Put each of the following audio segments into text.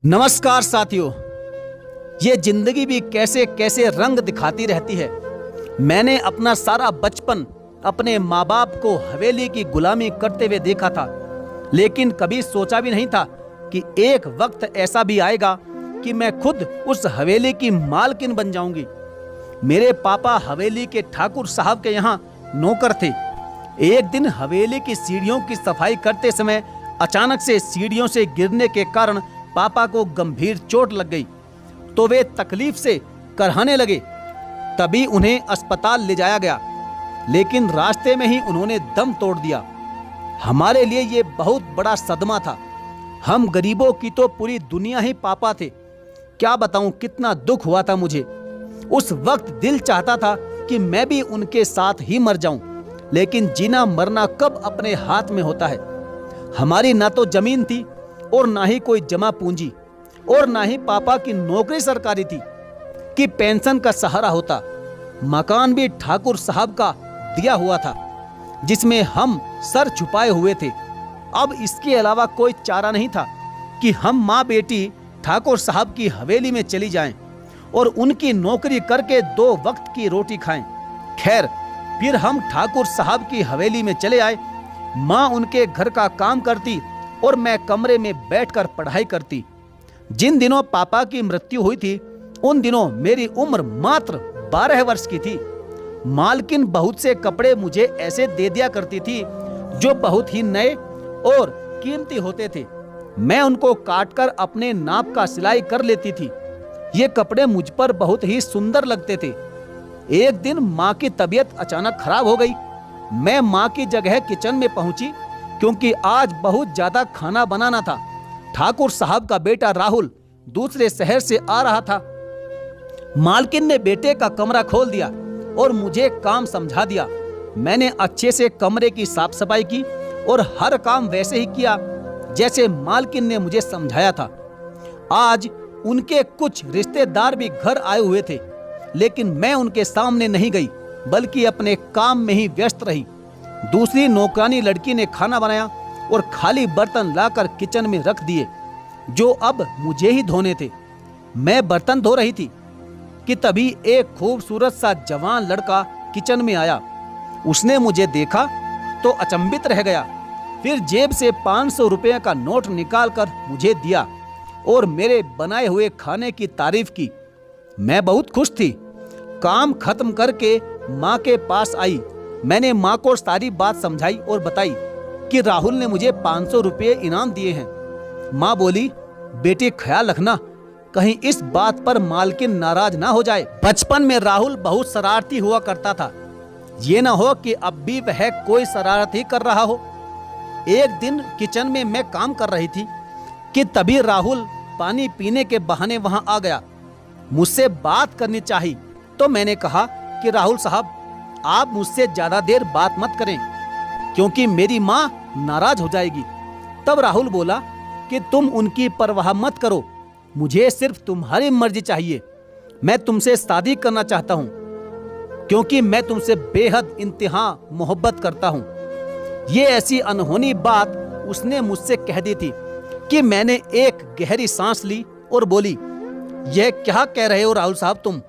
नमस्कार साथियों। ये जिंदगी भी कैसे कैसे रंग दिखाती रहती है। मैंने अपना सारा बचपन अपने माँ बाप को हवेली की गुलामी करते हुए देखा था, लेकिन कभी सोचा भी नहीं था कि एक वक्त ऐसा भी आएगा कि मैं खुद उस हवेली की मालकिन बन जाऊंगी। मेरे पापा हवेली के ठाकुर साहब के यहाँ नौकर थे। एक दिन हवेली की सीढ़ियों की सफाई करते समय अचानक से सीढ़ियों से गिरने के कारण पापा को गंभीर चोट लग गई, तो वे तकलीफ से करहाने लगे। तभी उन्हें अस्पताल ले जाया गया, लेकिन रास्ते में ही उन्होंने दम तोड़ दिया। हमारे लिए ये बहुत बड़ा सदमा था। हम गरीबों की तो पूरी दुनिया ही पापा थे। क्या बताऊं कितना दुख हुआ था मुझे। उस वक्त दिल चाहता था कि मैं भी उनके साथ ही मर जाऊं, लेकिन जीना मरना कब अपने हाथ में होता है। हमारी ना तो जमीन थी और ना ही कोई जमा पूंजी, और ना ही पापा की नौकरी सरकारी थी कि पेंशन का सहारा होता। मकान भी ठाकुर साहब का दिया हुआ था, जिसमें हम सर छुपाए हुए थे। अब इसके अलावा कोई चारा नहीं था कि हम माँ बेटी ठाकुर साहब की हवेली में चली जाएं और उनकी नौकरी करके 2 वक्त की रोटी खाएं। खैर, फिर हम ठाकुर साहब की हवेली में चले आए। माँ उनके घर का काम करती और मैं कमरे में बैठकर पढ़ाई करती। जिन दिनों पापा की मृत्यु हुई थी, उन दिनों मेरी उम्र मात्र 12 वर्ष की थी। मालकिन बहुत से कपड़े मुझे ऐसे दे दिया करती थी जो बहुत ही नए और कीमती होते थे। मैं उनको काटकर अपने नाप का सिलाई कर लेती थी। ये कपड़े मुझ पर बहुत ही सुंदर लगते थे। एक दिन माँ की तबीयत अचानक खराब हो गई। मैं माँ की जगह किचन में पहुंची, क्योंकि आज बहुत ज्यादा खाना बनाना था। ठाकुर साहब का बेटा राहुल दूसरे शहर से आ रहा था। मालकिन ने बेटे का कमरा खोल दिया और मुझे काम समझा दिया। मैंने अच्छे से कमरे की साफ सफाई की और हर काम वैसे ही किया जैसे मालकिन ने मुझे समझाया था। आज उनके कुछ रिश्तेदार भी घर आए हुए थे, लेकिन मैं उनके सामने नहीं गई, बल्कि अपने काम में ही व्यस्त रही। दूसरी नौकरानी लड़की ने खाना बनाया और खाली बर्तन लाकर किचन में रख दिए, जो अब मुझे ही धोने थे। मैं बर्तन धो रही थी कि तभी एक खूबसूरत सा जवान लड़का किचन में आया। उसने मुझे देखा तो अचंभित रह गया। फिर जेब से 500 रुपये का नोट निकालकर मुझे दिया और मेरे बनाए हुए खाने की तारीफ की। मैं बहुत खुश थी। काम खत्म करके माँ के पास आई। मैंने माँ को सारी बात समझाई और बताई कि राहुल ने मुझे 500 रुपये इनाम दिए हैं। माँ बोली, बेटे ख्याल रखना, कहीं इस बात पर मालकिन नाराज ना हो जाए। बचपन में राहुल बहुत शरारती हुआ करता था। ये ना हो कि अब भी वह कोई शरारत ही कर रहा हो। एक दिन किचन में मैं काम कर रही थी कि तभी राहुल पानी पीने के बहाने वहां आ गया। मुझसे बात करनी चाहिए, तो मैंने कहा कि राहुल साहब, आप मुझसे ज्यादा देर बात मत करें, क्योंकि मेरी माँ नाराज हो जाएगी। तब राहुल बोला कि तुम उनकी परवाह मत करो, मुझे सिर्फ तुम्हारी मर्जी चाहिए। मैं तुमसे शादी करना चाहता हूँ, क्योंकि मैं तुमसे बेहद इंतहा मोहब्बत करता हूँ। ये ऐसी अनहोनी बात उसने मुझसे कह दी थी कि मैंने एक गहरी सांस ली और बोली, यह क्या कह रहे हो राहुल साहब तुम?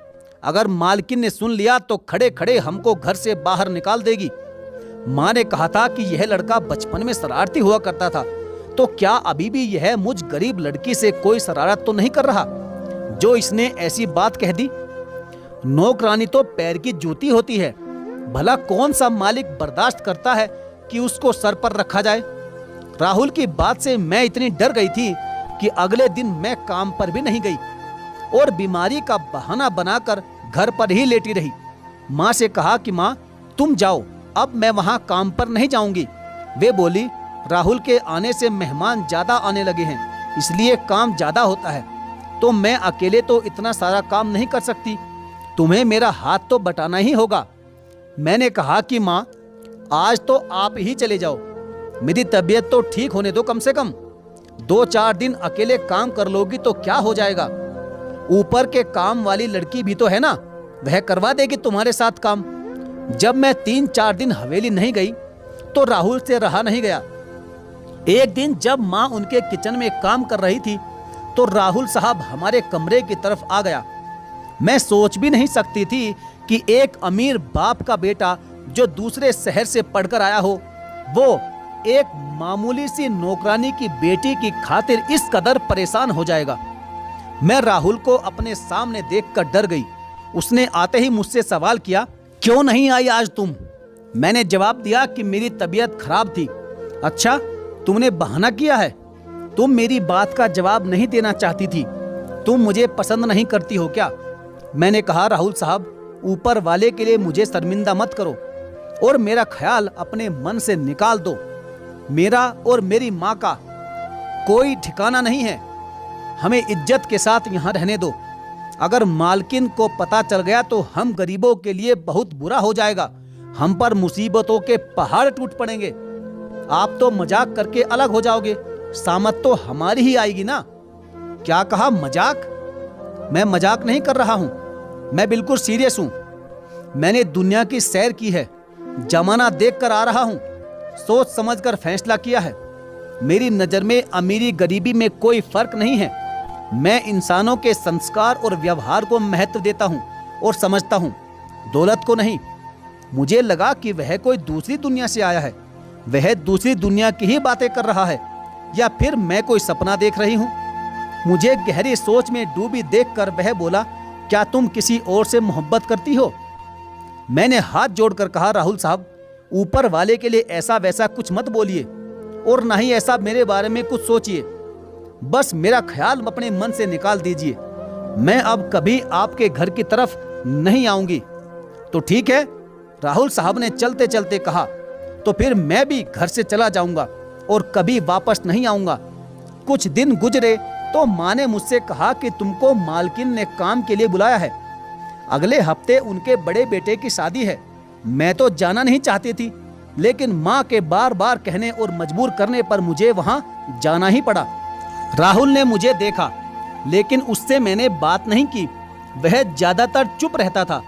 अगर मालकिन ने सुन लिया तो खड़े खड़े हमको घर से बाहर निकाल देगी। माँ ने कहा था कि यह लड़का बचपन में शरारती हुआ करता था, तो क्या अभी भी यह मुझ गरीब लड़की से कोई शरारत तो नहीं कर रहा जो इसने ऐसी बात कह दी? नौकरानी तो पैर की जूती होती है। भला कौन सा मालिक बर्दाश्त करता है कि उसको सर पर रखा जाए? राहुल की बात से मैं इतनी डर गई थी कि अगले दिन मैं काम पर भी नहीं गई और बीमारी का बहाना बनाकर घर पर ही लेटी रही। माँ से कहा कि माँ, तुम जाओ, अब मैं वहाँ काम पर नहीं जाऊंगी। वे बोली, राहुल के आने से मेहमान ज्यादा आने लगे हैं, इसलिए काम ज्यादा होता है, तो मैं अकेले तो इतना सारा काम नहीं कर सकती। तुम्हें मेरा हाथ तो बटाना ही होगा। मैंने कहा कि माँ, आज तो आप ही चले जाओ, मेरी तबीयत तो ठीक होने दो। कम से कम 2-4 दिन अकेले काम कर लोगी तो क्या हो जाएगा? ऊपर के काम वाली लड़की भी तो है ना, वह करवा देगी तुम्हारे साथ काम। जब मैं 3-4 दिन हवेली नहीं गई तो राहुल से रहा नहीं गया। एक दिन जब माँ उनके किचन में काम कर रही थी तो राहुल साहब हमारे कमरे की तरफ आ गया। मैं सोच भी नहीं सकती थी कि एक अमीर बाप का बेटा जो दूसरे शहर से पढ़कर आया हो, वो एक मामूली सी नौकरानी की बेटी की खातिर इस कदर परेशान हो जाएगा। मैं राहुल को अपने सामने देखकर डर गई। उसने आते ही मुझसे सवाल किया, क्यों नहीं आई आज तुम? मैंने जवाब दिया कि मेरी तबीयत खराब थी। अच्छा, तुमने बहाना किया है? तुम मेरी बात का जवाब नहीं देना चाहती थी? तुम मुझे पसंद नहीं करती हो क्या? मैंने कहा, राहुल साहब, ऊपर वाले के लिए मुझे शर्मिंदा मत करो और मेरा ख्याल अपने मन से निकाल दो। मेरा और मेरी माँ का कोई ठिकाना नहीं है। हमें इज्जत के साथ यहाँ रहने दो। अगर मालकिन को पता चल गया तो हम गरीबों के लिए बहुत बुरा हो जाएगा। हम पर मुसीबतों के पहाड़ टूट पड़ेंगे। आप तो मजाक करके अलग हो जाओगे, सामत तो हमारी ही आएगी ना। क्या कहा, मजाक? मैं मजाक नहीं कर रहा हूँ, मैं बिल्कुल सीरियस हूँ। मैंने दुनिया की सैर की है, जमाना देख कर आ रहा हूँ, सोच समझ कर फैसला किया है। मेरी नज़र में अमीरी गरीबी में कोई फर्क नहीं है। मैं इंसानों के संस्कार और व्यवहार को महत्व देता हूँ और समझता हूँ, दौलत को नहीं। मुझे लगा कि वह कोई दूसरी दुनिया से आया है, वह दूसरी दुनिया की ही बातें कर रहा है, या फिर मैं कोई सपना देख रही हूँ। मुझे गहरी सोच में डूबी देखकर वह बोला, क्या तुम किसी और से मोहब्बत करती हो? मैंने हाथ जोड़कर कहा, राहुल साहब, ऊपर वाले के लिए ऐसा वैसा कुछ मत बोलिए और ना ही ऐसा मेरे बारे में कुछ सोचिए। बस मेरा ख्याल अपने मन से निकाल दीजिए। मैं अब कभी आपके घर की तरफ नहीं आऊंगी। तो ठीक है, राहुल साहब ने चलते चलते कहा, तो फिर मैं भी घर से चला जाऊंगा और कभी वापस नहीं आऊंगा। कुछ दिन गुजरे तो माँ ने मुझसे कहा कि तुमको मालकिन ने काम के लिए बुलाया है। अगले हफ्ते उनके बड़े बेटे की शादी है। मैं तो जाना नहीं चाहती थी, लेकिन माँ के बार बार कहने और मजबूर करने पर मुझे वहाँ जाना ही पड़ा। राहुल ने मुझे देखा, लेकिन उससे मैंने बात नहीं की। वह ज्यादातर चुप रहता था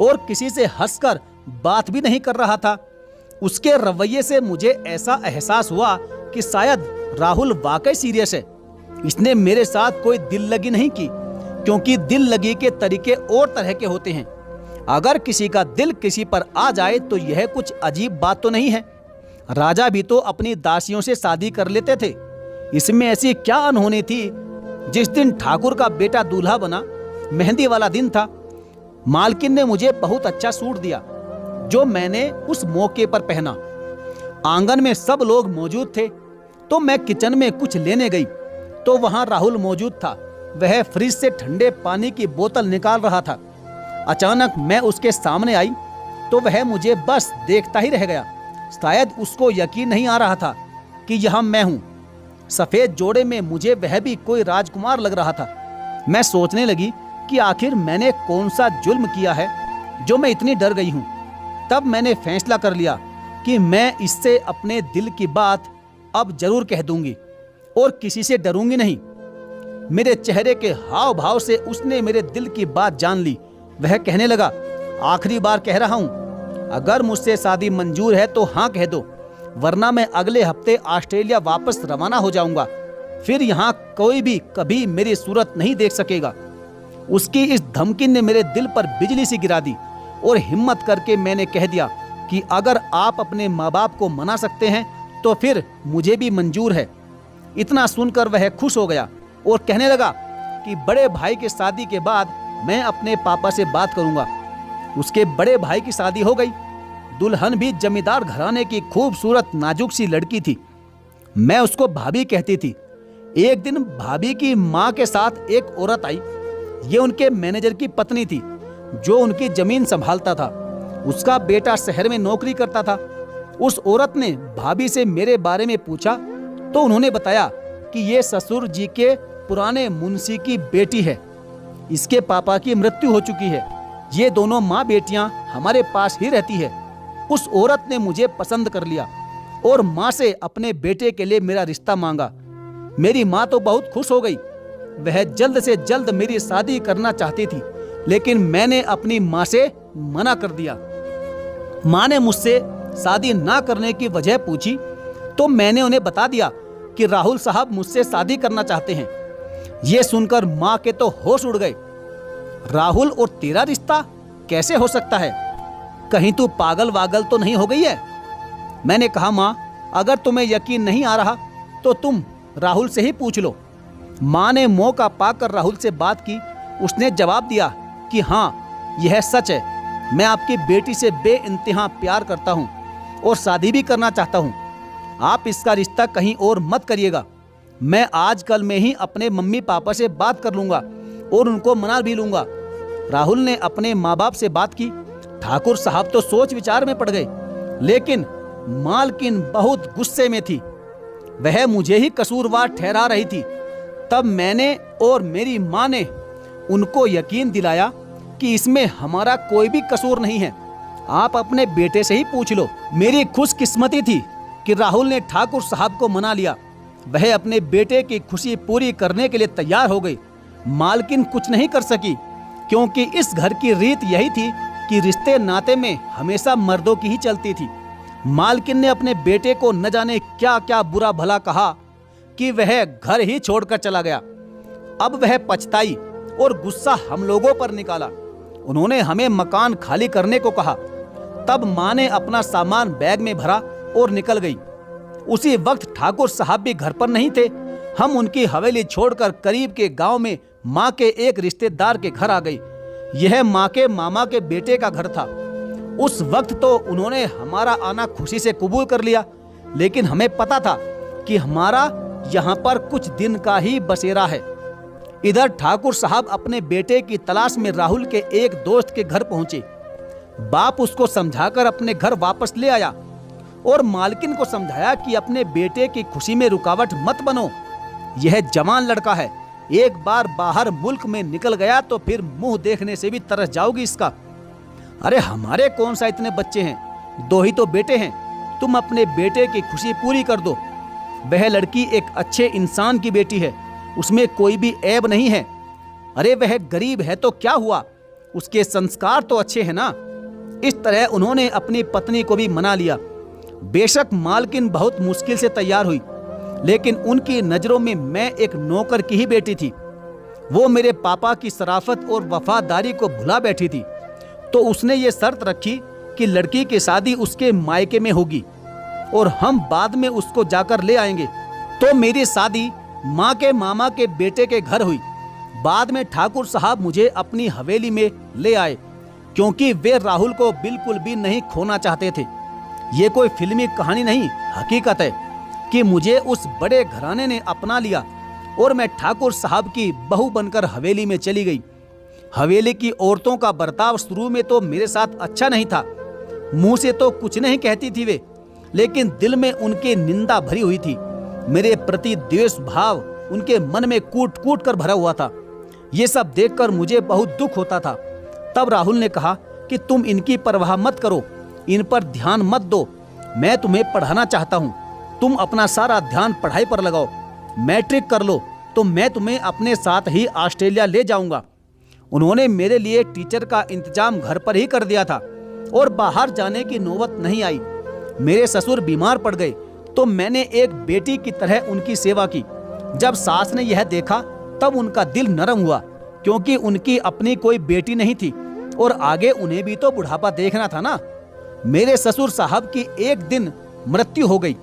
और किसी से हंसकर बात भी नहीं कर रहा था। उसके रवैये से मुझे ऐसा एहसास हुआ कि शायद राहुल वाकई सीरियस है। इसने मेरे साथ कोई दिल लगी नहीं की, क्योंकि दिल लगी के तरीके और तरह के होते हैं। अगर किसी का दिल किसी पर आ जाए तो यह कुछ अजीब बात तो नहीं है। राजा भी तो अपनी दासियों से शादी कर लेते थे। इसमें ऐसी क्या अनहोनी थी? जिस दिन ठाकुर का बेटा दूल्हा बना, मेहंदी वाला दिन था, मालकिन ने मुझे बहुत अच्छा सूट दिया जो मैंने उस मौके पर पहना। आंगन में सब लोग मौजूद थे, तो मैं किचन में कुछ लेने गई तो वहां राहुल मौजूद था। वह फ्रिज से ठंडे पानी की बोतल निकाल रहा था। अचानक मैं उसके सामने आई तो वह मुझे बस देखता ही रह गया। शायद उसको यकीन नहीं आ रहा था कि यहाँ मैं हूँ। सफेद जोड़े में मुझे वह भी कोई राजकुमार लग रहा था। मैं सोचने लगी कि आखिर मैंने कौन सा जुल्म किया है जो मैं इतनी डर गई हूँ। तब मैंने फैसला कर लिया कि मैं इससे अपने दिल की बात अब जरूर कह दूंगी और किसी से डरूंगी नहीं। मेरे चेहरे के हाव भाव से उसने मेरे दिल की बात जान ली। वह कहने लगा, आखिरी बार कह रहा हूँ, अगर मुझसे शादी मंजूर है तो हाँ कह दो, वरना मैं अगले हफ्ते ऑस्ट्रेलिया वापस रवाना हो जाऊंगा। फिर यहाँ कोई भी कभी मेरी सूरत नहीं देख सकेगा। उसकी इस धमकी ने मेरे दिल पर बिजली सी गिरा दी और हिम्मत करके मैंने कह दिया कि अगर आप अपने माँ बाप को मना सकते हैं तो फिर मुझे भी मंजूर है। इतना सुनकर वह खुश हो गया और कहने लगा कि बड़े भाई की शादी के बाद मैं अपने पापा से बात करूंगा। उसके बड़े भाई की शादी हो गई। दुल्हन भी जमींदार घराने की खूबसूरत नाजुक सी लड़की थी। मैं उसको भाभी कहती थी। एक दिन भाभी की माँ के साथ एक औरत आई। ये उनके मैनेजर की पत्नी थी जो उनकी जमीन संभालता था। उसका बेटा शहर में नौकरी करता था। उस औरत ने भाभी से मेरे बारे में पूछा तो उन्होंने बताया कि ये ससुर जी के पुराने मुंशी की बेटी है। इसके पापा की मृत्यु हो चुकी है। ये दोनों माँ बेटियां हमारे पास ही रहती है। उस औरत ने मुझे पसंद कर लिया और माँ से अपने बेटे के लिए मेरा रिश्ता मांगा। मेरी माँ तो बहुत खुश हो गई। वह जल्द से जल्द मेरी शादी करना चाहती थी, लेकिन मैंने अपनी माँ से मना कर दिया। माँ ने मुझसे शादी ना करने की वजह पूछी तो मैंने उन्हें बता दिया कि राहुल साहब मुझसे शादी करना चाहते हैं। ये सुनकर माँ के तो होश उड़ गए। राहुल और तेरा रिश्ता कैसे हो सकता है? कहीं तू पागल वागल तो नहीं हो गई है? मैंने कहा माँ, अगर तुम्हें यकीन नहीं आ रहा तो तुम राहुल से ही पूछ लो। माँ ने मौका पाकर राहुल से बात की। उसने जवाब दिया कि हाँ, यह सच है, मैं आपकी बेटी से बेइंतहा प्यार करता हूँ और शादी भी करना चाहता हूँ। आप इसका रिश्ता कहीं और मत करिएगा। मैं आजकल में ही अपने मम्मी पापा से बात कर लूँगा और उनको मना भी लूँगा। राहुल ने अपने माँ बाप से बात की। ठाकुर साहब तो सोच विचार में पड़ गए, लेकिन मालकिन बहुत गुस्से में थी। वह मुझे ही कसूरवार ठहरा रही थी। तब मैंने और मेरी माँ ने उनको यकीन दिलाया कि इसमें हमारा कोई भी कसूर नहीं है, आप अपने बेटे से ही पूछ लो। मेरी खुशकिस्मती थी कि राहुल ने ठाकुर साहब को मना लिया। वह अपने बेटे की खुशी पूरी करने के लिए तैयार हो गई। मालकिन कुछ नहीं कर सकी, क्योंकि इस घर की रीत यही थी कि रिश्ते नाते में हमेशा मर्दों की ही चलती थी। मालकिन ने अपने बेटे को न जाने क्या क्या बुरा भला कहा कि वह घर ही छोड़कर चला गया। अब वह पछताई और गुस्सा हम लोगों पर निकाला। उन्होंने हमें मकान खाली करने को कहा। तब माँ ने अपना सामान बैग में भरा और निकल गई। उसी वक्त ठाकुर साहब भी घर पर नहीं थे। हम उनकी हवेली छोड़कर करीब के गांव में माँ के एक रिश्तेदार के घर आ गई। यह माँ के मामा के बेटे का घर था। उस वक्त तो उन्होंने हमारा आना खुशी से कबूल कर लिया, लेकिन हमें पता था कि हमारा यहाँ पर कुछ दिन का ही बसेरा है। इधर ठाकुर साहब अपने बेटे की तलाश में राहुल के एक दोस्त के घर पहुंचे। बाप उसको समझाकर अपने घर वापस ले आया और मालकिन को समझाया कि अपने बेटे की खुशी में रुकावट मत बनो। यह जवान लड़का है, एक बार बाहर मुल्क में निकल गया तो फिर मुंह देखने से भी तरस जाओगी इसका। अरे हमारे कौन सा इतने बच्चे हैं, 2 ही तो बेटे हैं। तुम अपने बेटे की खुशी पूरी कर दो। वह लड़की एक अच्छे इंसान की बेटी है, उसमें कोई भी ऐब नहीं है। अरे वह गरीब है तो क्या हुआ, उसके संस्कार तो अच्छे हैं ना। इस तरह उन्होंने अपनी पत्नी को भी मना लिया। बेशक मालकिन बहुत मुश्किल से तैयार हुई, लेकिन उनकी नजरों में मैं एक नौकर की ही बेटी थी। वो मेरे पापा की शराफत और वफादारी को भुला बैठी थी। तो उसने ये शर्त रखी कि लड़की की शादी उसके मायके में होगी और हम बाद में उसको जाकर ले आएंगे। तो मेरी शादी माँ के मामा के बेटे के घर हुई। बाद में ठाकुर साहब मुझे अपनी हवेली में ले आए, क्योंकि वे राहुल को बिल्कुल भी नहीं खोना चाहते थे। ये कोई फिल्मी कहानी नहीं, हकीकत है कि मुझे उस बड़े घराने ने अपना लिया और मैं ठाकुर साहब की बहू बनकर हवेली में चली गई। हवेली की औरतों का बर्ताव शुरू में तो मेरे साथ अच्छा नहीं था। मुंह से तो कुछ नहीं कहती थी वे, लेकिन दिल में उनकी निंदा भरी हुई थी। मेरे प्रति द्वेष भाव उनके मन में कूट कूट कर भरा हुआ था। ये सब देखकर मुझे बहुत दुख होता था। तब राहुल ने कहा कि तुम इनकी परवाह मत करो, इन पर ध्यान मत दो। मैं तुम्हें पढ़ाना चाहता हूँ, तुम अपना सारा ध्यान पढ़ाई पर लगाओ। मैट्रिक कर लो तो मैं तुम्हें अपने साथ ही ऑस्ट्रेलिया ले जाऊंगा। उन्होंने मेरे लिए टीचर का इंतजाम घर पर ही कर दिया था और बाहर जाने की नौबत नहीं आई। मेरे ससुर बीमार पड़ गए तो मैंने एक बेटी की तरह उनकी सेवा की। जब सास ने यह देखा तब उनका दिल नरम हुआ, क्योंकि उनकी अपनी कोई बेटी नहीं थी और आगे उन्हें भी तो बुढ़ापा देखना था ना। मेरे ससुर साहब की एक दिन मृत्यु हो गई।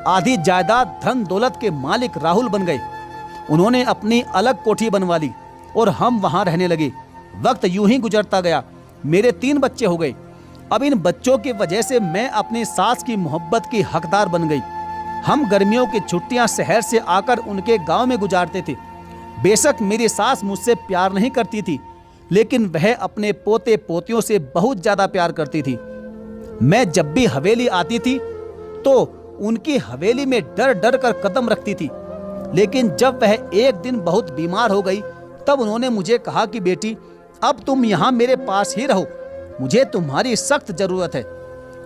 आधी जायदाद धन दौलत के मालिक राहुल बन गए। उन्होंने अपनी अलग कोठी बनवा ली और हम वहां रहने लगे। वक्त यूं ही गुजरता गया। मेरे 3 बच्चे हो गए। अब इन बच्चों की वजह से मैं अपनी सास की मोहब्बत की हकदार बन गई। हम गर्मियों की छुट्टियां शहर से आकर उनके गांव में गुजारते थे। बेशक मेरी सास मुझसे प्यार नहीं करती थी, लेकिन वह अपने पोते पोतियों से बहुत ज्यादा प्यार करती थी। मैं जब भी हवेली आती थी तो उनकी हवेली में डर डर कर कदम रखती थी। लेकिन जब वह एक दिन बहुत बीमार हो गई तब उन्होंने मुझे कहा कि बेटी, अब तुम यहाँ मेरे पास ही रहो, मुझे तुम्हारी सख्त जरूरत है।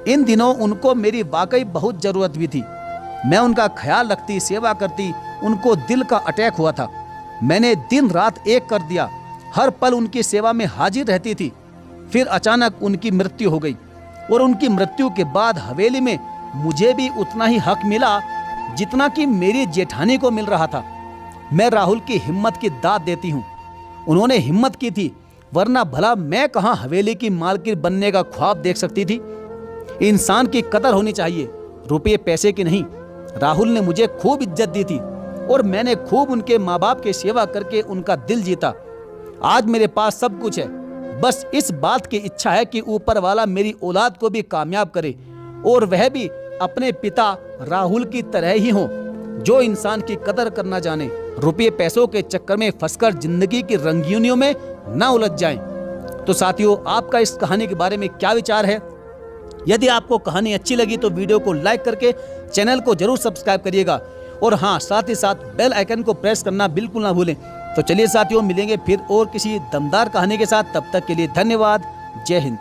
इन दिनों उनको मेरी वाकई बहुत जरूरत भी थी। मैं उनका ख्याल रखती, सेवा करती। उनको दिल का अटैक हुआ था। मैंने दिन रात एक कर दिया, हर पल उनकी सेवा में हाजिर रहती थी। फिर अचानक उनकी मृत्यु हो गई और उनकी मृत्यु के बाद हवेली में मुझे भी उतना ही हक मिला जितना कि मेरी जेठानी को मिल रहा था। मैं राहुल की हिम्मत की दाद देती हूँ। उन्होंने हिम्मत की थी, वरना भला मैं कहाँ हवेली की मालकिन बनने का ख्वाब देख सकती थी। इंसान की कदर होनी चाहिए, रुपये पैसे की नहीं। राहुल ने मुझे खूब इज्जत दी थी और मैंने खूब उनके माँ बाप की सेवा करके उनका दिल जीता। आज मेरे पास सब कुछ है, बस इस बात की इच्छा है कि ऊपर वाला मेरी औलाद को भी कामयाब करे और वह भी अपने पिता राहुल की तरह ही हो, जो इंसान की कदर करना जाने, रुपये पैसों के चक्कर में फंसकर जिंदगी की रंगीनियों में ना उलझ जाएं। तो साथियों, आपका इस कहानी के बारे में क्या विचार है? यदि आपको कहानी अच्छी लगी तो वीडियो को लाइक करके चैनल को जरूर सब्सक्राइब करिएगा और हाँ, साथ ही साथ बेल आइकन को प्रेस करना बिल्कुल ना भूलें। तो चलिए साथियों, मिलेंगे फिर और किसी दमदार कहानी के साथ। तब तक के लिए धन्यवाद। जय हिंद।